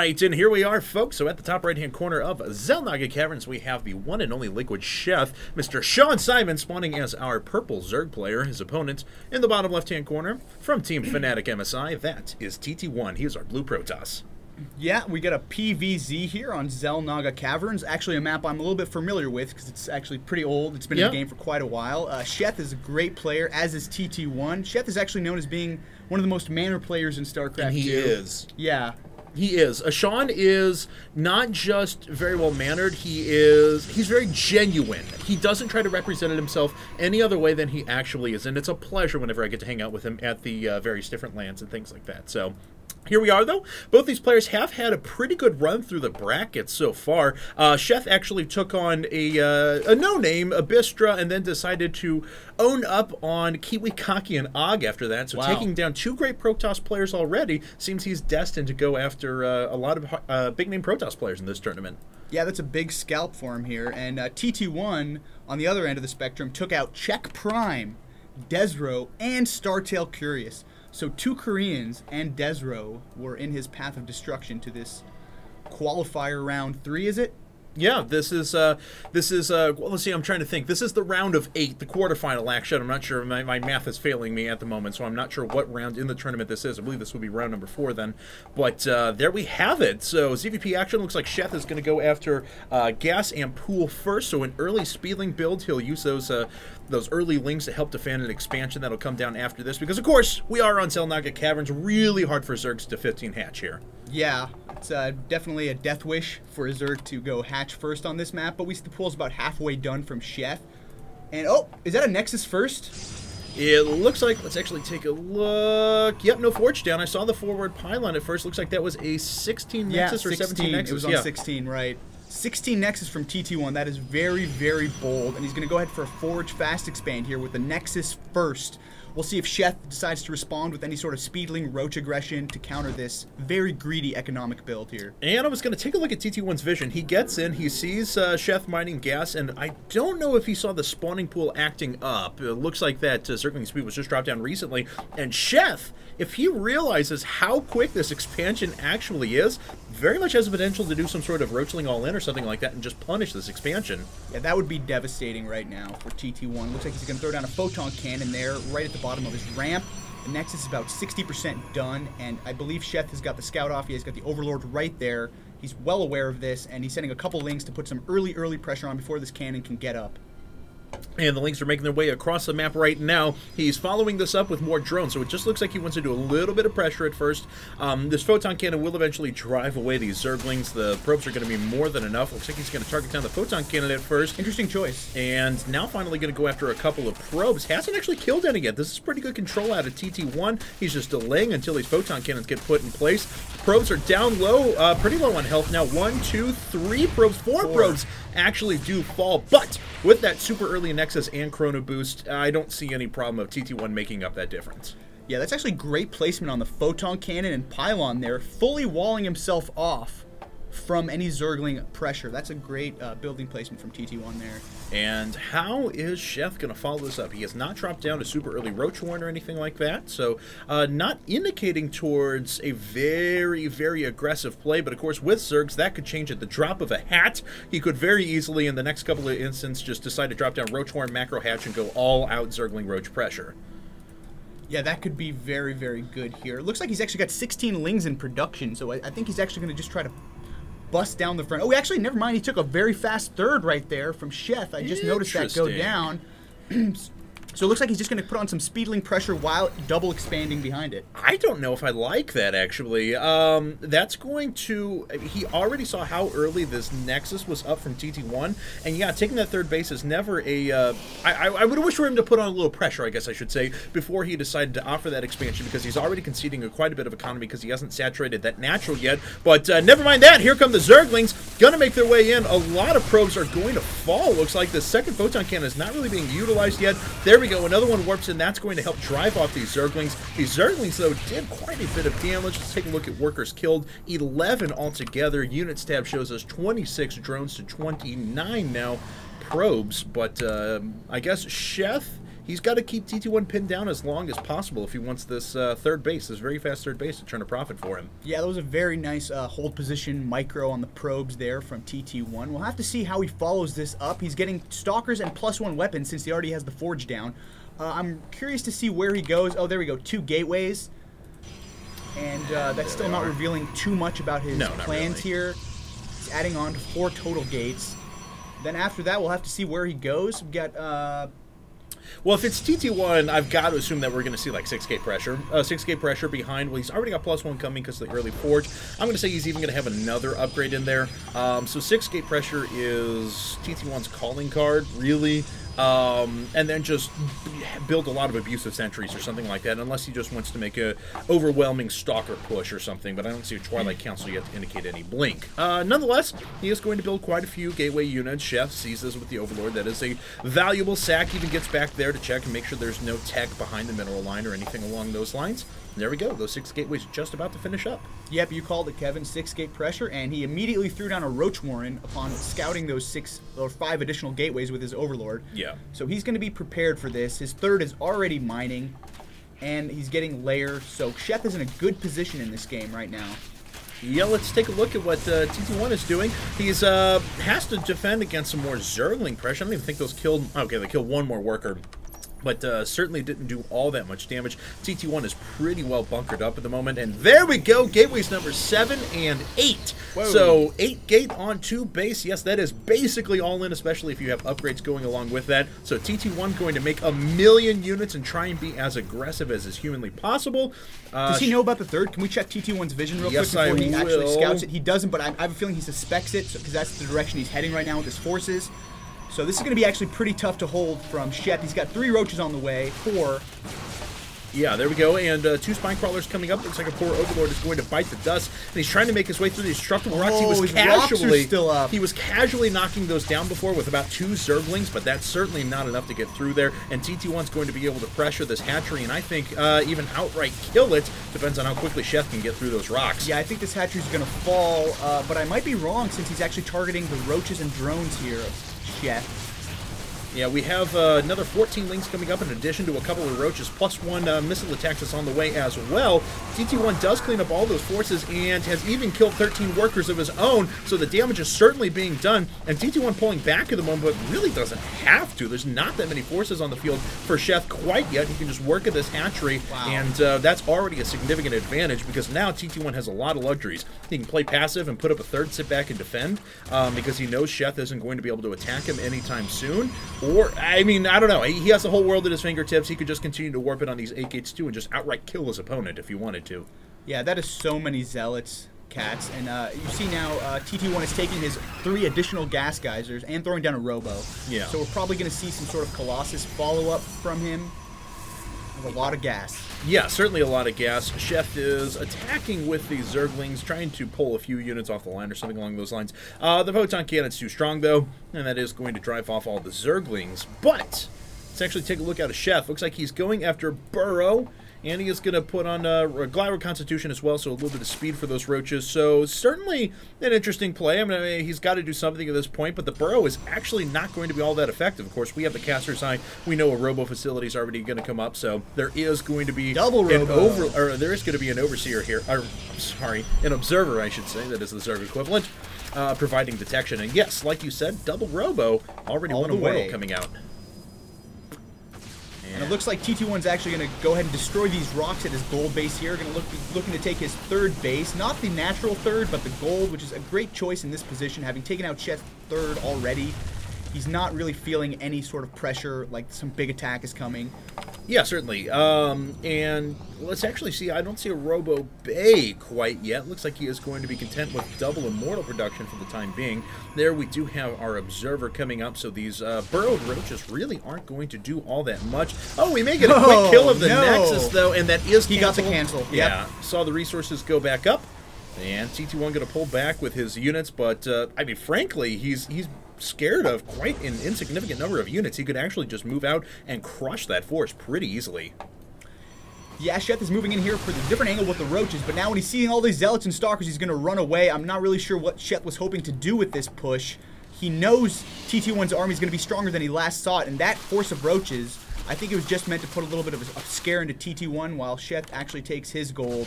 right, and here we are, folks. So at the top right-hand corner of Xel'Naga Caverns, we have the one and only Liquid Sheth, Mr. Sean Simon, spawning as our purple Zerg player. His opponent in the bottom left-hand corner from Team Fnatic MSI, that is TT1. He is our blue Protoss. Yeah, we get a PVZ here on Xel'Naga Caverns. Actually, a map I'm a little bit familiar with because it's actually pretty old. It's been in the game for quite a while. Sheth is a great player, as is TT1. Sheth is actually known as being one of the most manner players in StarCraft 2. And he is. Yeah. He is. Sean is not just very well-mannered, he's very genuine. He doesn't try to represent himself any other way than he actually is, and it's a pleasure whenever I get to hang out with him at the various different lands and things like that. So here we are, though. Both these players have had a pretty good run through the brackets so far. Sheth actually took on a no-name, Abystra, and then decided to own up on Kiwi, Kaki, and Og after that. So taking down two great Protoss players already, seems he's destined to go after a lot of big-name Protoss players in this tournament. Yeah, that's a big scalp for him here. And TT1, on the other end of the spectrum, took out Czech Prime, Desro, and Startail Curious. So two Koreans and Desro were in his path of destruction to this qualifier round 3, is it? Yeah, this is well, let's see, I'm trying to think. This is the round of 8, the quarterfinal action. I'm not sure, my math is failing me at the moment, so I'm not sure what round in the tournament this is. I believe this will be round number 4 then. But there we have it. So ZVP action looks like Sheth is going to go after Gas and Pool first. So an early Speedling build, he'll use those early links to help defend an expansion that'll come down after this. Because, of course, we are on Xel'Naga Caverns. Really hard for Zergs to 15 hatch here. Yeah, it's definitely a death wish for a Zerg to go hatch first on this map, but we see the pool's about halfway done from Sheth. And, oh, is that a Nexus first? It looks like, let's actually take a look. Yep, no Forge down. I saw the forward pylon at first. Looks like that was a 16 Nexus or 17 Nexus. It was on 16, right. 16 Nexus from TT1. That is very, very bold. And he's going to go ahead for a Forge fast expand here with the Nexus first. We'll see if Sheth decides to respond with any sort of Speedling Roach aggression to counter this very greedy economic build here. And I was going to take a look at TT1's vision. He gets in, he sees Sheth mining gas, and I don't know if he saw the spawning pool acting up. It looks like that Zergling speed was just dropped down recently. And Sheth, if he realizes how quick this expansion actually is, very much has the potential to do some sort of Roachling all-in or something like that and just punish this expansion. Yeah, that would be devastating right now for TT1. Looks like he's going to throw down a Photon Cannon there right at the bottom of his ramp. The Nexus is about 60% done, and I believe Sheth has got the scout off. He's got the Overlord right there. He's well aware of this, and he's sending a couple links to put some early pressure on before this cannon can get up. And the links are making their way across the map right now. He's following this up with more drones, so it just looks like he wants to do a little bit of pressure at first. This Photon Cannon will eventually drive away these Zerglings. The probes are going to be more than enough. Looks like he's going to target down the Photon Cannon at first. Interesting choice. And now finally going to go after a couple of probes. Hasn't actually killed any yet. This is pretty good control out of TT1. He's just delaying until these Photon Cannons get put in place. Probes are down low, pretty low on health now. 1, 2, 3 probes, 4 probes actually do fall, but with that super early Nexus and Chrono Boost, I don't see any problem of TT1 making up that difference. Yeah, that's actually great placement on the Photon Cannon and Pylon there, fully walling himself off from any Zergling pressure. That's a great building placement from TT1 there. And how is Sheth going to follow this up? He has not dropped down a super early Roach Horn or anything like that, so not indicating towards a very, very aggressive play, but of course with Zergs, that could change at the drop of a hat. He could very easily, in the next couple of instances, just decide to drop down Roach Horn, Macro Hatch, and go all-out Zergling Roach pressure. Yeah, that could be very, very good here. It looks like he's actually got 16 Lings in production, so I think he's actually going to just try to bust down the front. Oh, actually, never mind. He took a very fast third right there from Sheth. I just noticed that go down. So it looks like he's just going to put on some Speedling pressure while double expanding behind it. I don't know if I like that, actually. That's going to... He already saw how early this Nexus was up from TT1, and yeah, taking that third base is never a... I would wish for him to put on a little pressure, I guess I should say, before he decided to offer that expansion, because he's already conceding quite a bit of economy because he hasn't saturated that natural yet. But never mind that. Here come the Zerglings. Going to make their way in. A lot of probes are going to fall. Looks like the second Photon Cannon is not really being utilized yet. There we go. Another one warps in. That's going to help drive off these Zerglings. These Zerglings, though, did quite a bit of damage. Let's take a look at workers killed. 11 altogether. Units tab shows us 26 drones to 29 now probes. But I guess Sheth he's got to keep TT1 pinned down as long as possible if he wants this third base, this very fast third base, to turn a profit for him. Yeah, that was a very nice hold position micro on the probes there from TT1. We'll have to see how he follows this up. He's getting stalkers and +1 weapons since he already has the forge down. I'm curious to see where he goes. Oh, there we go, 2 gateways. And that's still not revealing too much about his plans here. He's adding on to 4 total gates. Then after that, we'll have to see where he goes. We've got... well, if it's TT1, I've got to assume that we're going to see like 6 gate pressure. 6 gate pressure behind. Well, he's already got +1 coming because of the early forge. I'm going to say he's even going to have another upgrade in there. So 6 gate pressure is TT1's calling card, really. And then just build a lot of abusive sentries or something like that, unless he just wants to make a overwhelming stalker push or something, but I don't see a Twilight Council yet to indicate any blink. Nonetheless, he is going to build quite a few gateway units. Sheth sees this with the Overlord. That is a valuable sack. Even gets back there to check and make sure there's no tech behind the mineral line or anything along those lines. There we go. Those 6 gateways just about to finish up. Yep, you called it, Kevin. 6 gate pressure, and he immediately threw down a Roach Warren upon scouting those 6 or 5 additional gateways with his Overlord. Yeah. So he's going to be prepared for this. His third is already mining, and he's getting layer. So Sheth is in a good position in this game right now. Yeah, let's take a look at what TT1 is doing. He's has to defend against some more Zergling pressure. I don't even think those killed... Okay, they killed 1 more worker, but certainly didn't do all that much damage. TT1 is pretty well bunkered up at the moment, and there we go, gateways number 7 and 8. Whoa. So 8 gate on 2 base. Yes, that is basically all in, especially if you have upgrades going along with that. So TT1 going to make 1,000,000 units and try and be as aggressive as is humanly possible. Does he know about the third? Can we check TT1's vision real quick before he actually scouts it? He doesn't, but I have a feeling he suspects it, because that's the direction he's heading right now with his forces. So this is going to be actually pretty tough to hold from Sheth. He's got 3 roaches on the way, 4. Yeah, there we go, and 2 spine crawlers coming up. Looks like a poor Overlord is going to bite the dust, and he's trying to make his way through these destructible rocks. He was casually knocking those down before with about 2 Zerglings, but that's certainly not enough to get through there. And TT1's going to be able to pressure this hatchery, and I think even outright kill it. Depends on how quickly Sheth can get through those rocks. Yeah, I think this hatchery is going to fall, but I might be wrong since he's actually targeting the roaches and drones here of Sheth. Yeah, we have another 14 links coming up in addition to a couple of roaches, +1 missile attacks that's on the way as well. TT1 does clean up all those forces and has even killed 13 workers of his own, so the damage is certainly being done. And TT1 pulling back at the moment, but really doesn't have to. There's not that many forces on the field for Sheth quite yet. He can just work at this hatchery, and that's already a significant advantage because now TT1 has a lot of luxuries. He can play passive and put up a third, sit back and defend because he knows Sheth isn't going to be able to attack him anytime soon. Or, I mean, I don't know. He has the whole world at his fingertips. He could just continue to warp it on these 8 gates too and just outright kill his opponent if he wanted to. Yeah, that is so many zealots, cats. And you see now TT1 is taking his 3 additional gas geysers and throwing down a robo. Yeah. So we're probably going to see some sort of Colossus follow-up from him. With a lot of gas. Yeah, certainly a lot of gas. Sheth is attacking with the Zerglings, trying to pull a few units off the line or something along those lines. The Photon Cannon's too strong, though, and that is going to drive off all the Zerglings. But let's actually take a look at Sheth. Looks like he's going after Burrow, and he is going to put on a Glider Constitution as well, so a little bit of speed for those roaches. So certainly an interesting play. I mean, he's got to do something at this point, but the Burrow is actually not going to be all that effective. Of course, we have the Caster's Eye. We know a Robo facility is already going to come up, so there is going to be there is going to be an Overseer here. Sorry, an Observer, I should say. That is the Zerg equivalent, providing detection. And yes, like you said, double Robo, already one Immortal coming out. And it looks like TT1's actually going to go ahead and destroy these rocks at his gold base here. Going to be looking to take his 3rd base. Not the natural 3rd, but the gold, which is a great choice in this position. Having taken out Sheth's 3rd already, he's not really feeling any sort of pressure, like some big attack is coming. Yeah, certainly. And let's actually see. I don't see a Robo Bay quite yet. Looks like he is going to be content with double Immortal production for the time being. There we do have our Observer coming up, so these burrowed roaches really aren't going to do all that much. Oh, we may get a quick kill of the Nexus, though, and that is He got the cancel. Yep. Yeah, saw the resources go back up, and TT1 going to pull back with his units, but, I mean, frankly, he's scared of quite an insignificant number of units. He could actually just move out and crush that force pretty easily. Yeah, Sheth is moving in here for the different angle with the roaches, but now when he's seeing all these zealots and stalkers, he's going to run away. I'm not really sure what Sheth was hoping to do with this push. He knows TT1's army is going to be stronger than he last saw it, and that force of roaches I think it was just meant to put a little bit of a scare into TT1 while Sheth actually takes his gold.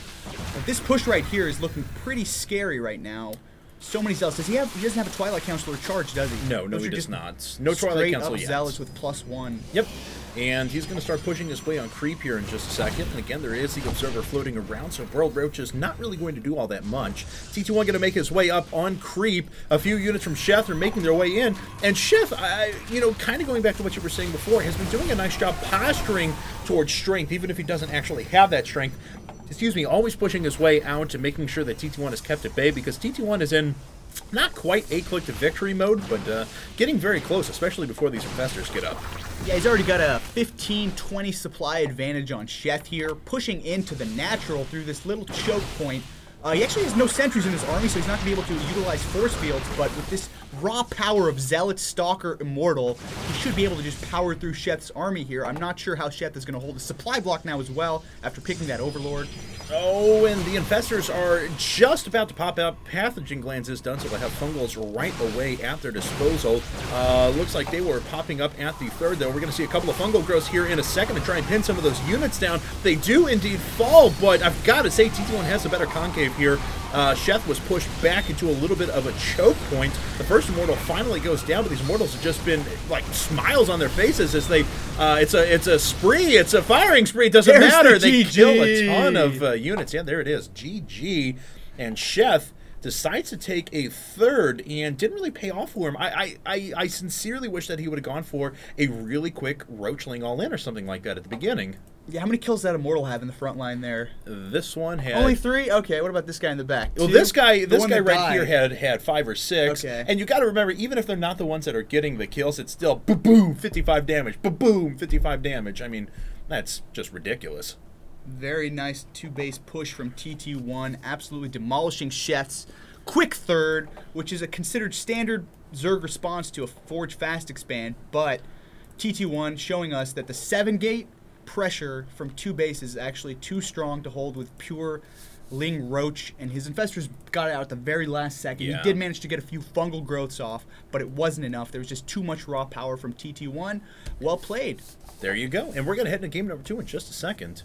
But this push right here is looking pretty scary right now. So many zealots. He doesn't have a Twilight Counselor charge, does he? No, he does not. No Twilight Counselor yet. Zealots with +1. Yep. And he's going to start pushing his way on creep here in just a second. And again, there is the Observer floating around, so World Roach is not really going to do all that much. TT1 going to make his way up on creep. A few units from Sheth are making their way in. And Sheth, you know, kind of going back to what you were saying before, has been doing a nice job posturing towards strength, even if he doesn't actually have that strength. Excuse me, always pushing his way out and making sure that TT1 is kept at bay, because TT1 is in not quite 8-click to victory mode, but getting very close, especially before these investors get up. Yeah, he's already got a 15-20 supply advantage on Sheth here, pushing into the natural through this little choke point. He actually has no sentries in his army, so he's not going to be able to utilize force fields, but with this raw power of Zealot, Stalker, Immortal, he should be able to just power through Sheth's army here. I'm not sure how Sheth is going to hold the supply block now as well after picking that Overlord. Oh, and the infestors are just about to pop out. Pathogen Glands is done, so they have fungals right away at their disposal. Looks like they were popping up at the third, though. We're going to see a couple of fungal growths here in a second to try and pin some of those units down. They do indeed fall, but I've got to say TT1 has a better concave here. Sheth was pushed back into a little bit of a choke point. The first Immortal finally goes down, but these Immortals have just been like smiles on their faces as they, it's a spree, it's a firing spree, it doesn't matter. They kill a ton of units. Yeah, there it is, GG. And Sheth decides to take a third and didn't really pay off for him. I sincerely wish that he would have gone for a really quick Roachling all-in or something like that at the beginning. Yeah, how many kills does that Immortal have in the front line there? This one had only 3. Okay, what about this guy in the back? Well, this guy right here had 5 or 6. Okay. And you got to remember, even if they're not the ones that are getting the kills, it's still boom, 55 damage, boom, 55 damage. I mean, that's just ridiculous. Very nice 2-base push from TT1, absolutely demolishing Sheth's quick third, which is a considered standard Zerg response to a Forge Fast expand, but TT1 showing us that the 7-gate pressure from 2 bases is actually too strong to hold with pure Ling Roach, and his infestors got it out at the very last second. Yeah. He did manage to get a few fungal growths off, but it wasn't enough. There was just too much raw power from TT1. Well played. There you go. And we're going to head into game number 2 in just a second.